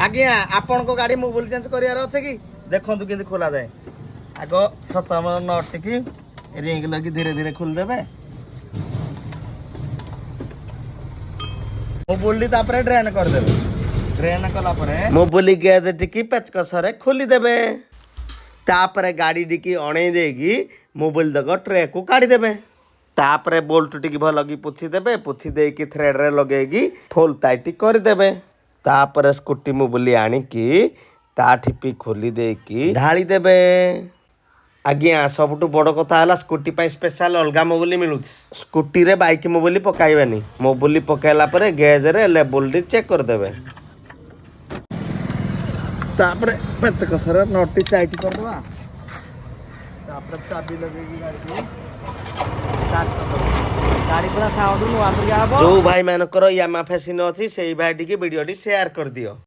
आज्ञा आपण को गाड़ी मोबाइल चेंज करियार अछि कि देखंतु केंति खोला जाए आगो 57 नट टिकी रिंग लगी धीरे धीरे खोल देबे मोबाइल तापर ड्रेन कर देबे ड्रेन कला परे मोबाइल गेज टिकी पेचकसरे खोली देबे तापर गाड़ी टिकी अणे देगी मोबाइल दग ट्रे को काढी देबे तापर बोल्ट टिकी भलगी पुछि देबे पुछि देकी थ्रेड रे लगेगी फुल टाइट कर देबे तापर स्कूटी मोबाइल आनी की ता ठिपी खोली देकी ढाली देबे आज्ञा सबटू बड़ कथा है स्कूटी पाई स्पेशल अलगा मोबाइल मिलू स्कूटी रे बाइक मोबाइल पकाइबानी मोबाइल पकाइला परे गेज रे लेवल डी चेक कर देबे तापर पेचकसर नटी टाइट कर दवा तापर चाबी लगेगी गाड़ी गाड़ी पूरा साउंड नु आ जो भाई मानकर यामा फैशन अछि सेही भाई टी वीडियो टी शेयर कर दियो।